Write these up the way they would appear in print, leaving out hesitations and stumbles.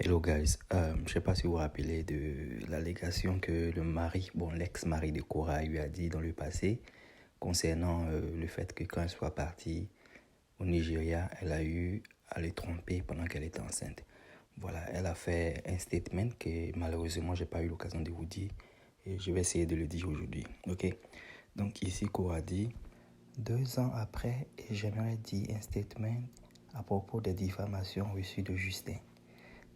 Hello guys, je sais pas si vous vous rappelez de l'allégation que l'ex-mari de Cora lui a dit dans le passé concernant le fait que quand elle soit partie au Nigeria, elle a eu à le tromper pendant qu'elle était enceinte. Voilà, elle a fait un statement que malheureusement j'ai pas eu l'occasion de vous dire et je vais essayer de le dire aujourd'hui. Ok, donc ici Cora dit 2 ans après, et j'aimerais dire un statement à propos des diffamations reçues de Justin.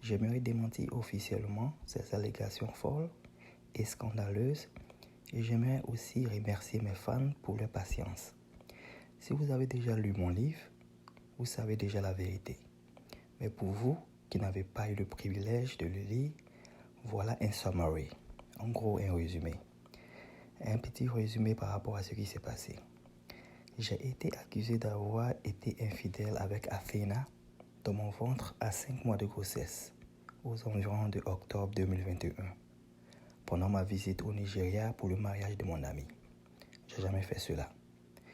J'aimerais démentir officiellement ces allégations folles et scandaleuses et j'aimerais aussi remercier mes fans pour leur patience. Si vous avez déjà lu mon livre, vous savez déjà la vérité. Mais pour vous qui n'avez pas eu le privilège de le lire, voilà un summary, en gros un résumé. Un petit résumé par rapport à ce qui s'est passé. J'ai été accusé d'avoir été infidèle avec Athena dans mon ventre à 5 mois de grossesse, aux environs de octobre 2021, pendant ma visite au Nigeria pour le mariage de mon ami. J'ai jamais fait cela.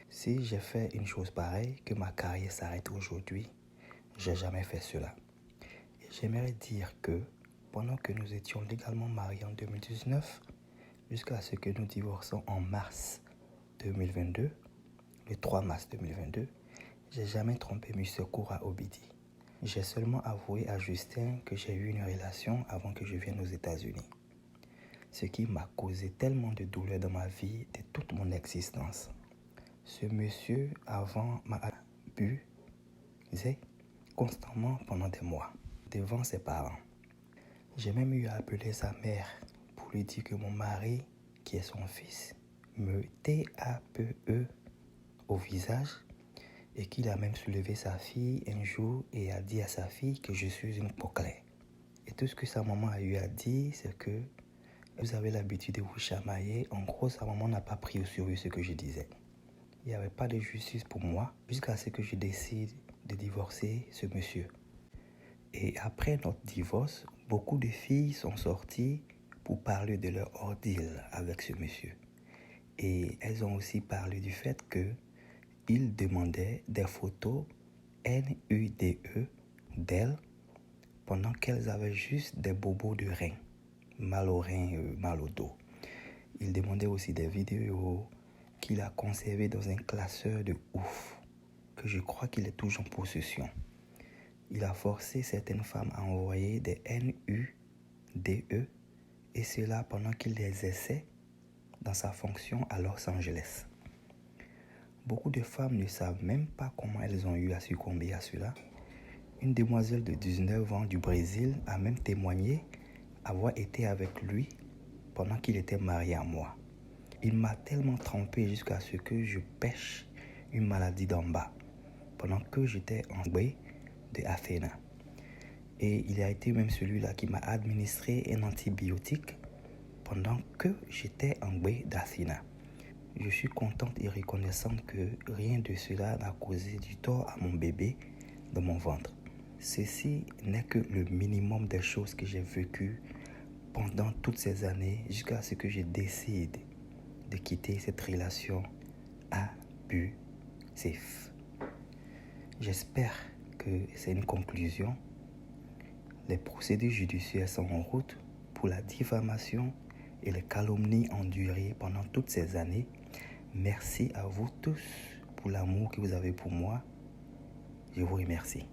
Si j'ai fait une chose pareille, que ma carrière s'arrête aujourd'hui, j'ai jamais fait cela. Et j'aimerais dire que pendant que nous étions légalement mariés en 2019, jusqu'à ce que nous divorcions en mars 2022, le 3 mars 2022, j'ai jamais trompé M. Cora Obidi. J'ai seulement avoué à Justin que j'ai eu une relation avant que je vienne aux États-Unis. Ce qui m'a causé tellement de douleur dans ma vie de toute mon existence. Ce monsieur avant m'a abusé constamment pendant des mois, devant ses parents. J'ai même eu à appeler sa mère pour lui dire que mon mari, qui est son fils, me TAPE au visage et qu'il a même soulevé sa fille un jour et a dit à sa fille que je suis une poclaire. Et tout ce que sa maman a eu à dire, c'est que vous avez l'habitude de vous chamailler. En gros, sa maman n'a pas pris au sérieux ce que je disais. Il n'y avait pas de justice pour moi jusqu'à ce que je décide de divorcer ce monsieur. Et après notre divorce, beaucoup de filles sont sorties pour parler de leur ordeal avec ce monsieur. Et elles ont aussi parlé du fait qu'il demandait des photos NUDE d'elles pendant qu'elles avaient juste des bobos de rein, mal au rein, mal au dos. Il demandait aussi des vidéos qu'il a conservées dans un classeur de ouf, que je crois qu'il est toujours en possession. Il a forcé certaines femmes à envoyer des NUDE et cela pendant qu'il les essaie dans sa fonction à Los Angeles. Beaucoup de femmes ne savent même pas comment elles ont eu à succomber à cela. Une demoiselle de 19 ans du Brésil a même témoigné avoir été avec lui pendant qu'il était marié à moi. Il m'a tellement trempé jusqu'à ce que je pêche une maladie d'en bas pendant que j'étais en baie de Athena. Et il a été même celui-là qui m'a administré un antibiotique pendant que j'étais en baie d'Athena. Je suis contente et reconnaissante que rien de cela n'a causé du tort à mon bébé dans mon ventre. Ceci n'est que le minimum des choses que j'ai vécues pendant toutes ces années jusqu'à ce que je décide de quitter cette relation abusive. J'espère que c'est une conclusion. Les procédures judiciaires sont en route pour la diffamation et les calomnies endurées pendant toutes ces années. Merci à vous tous pour l'amour que vous avez pour moi. Je vous remercie.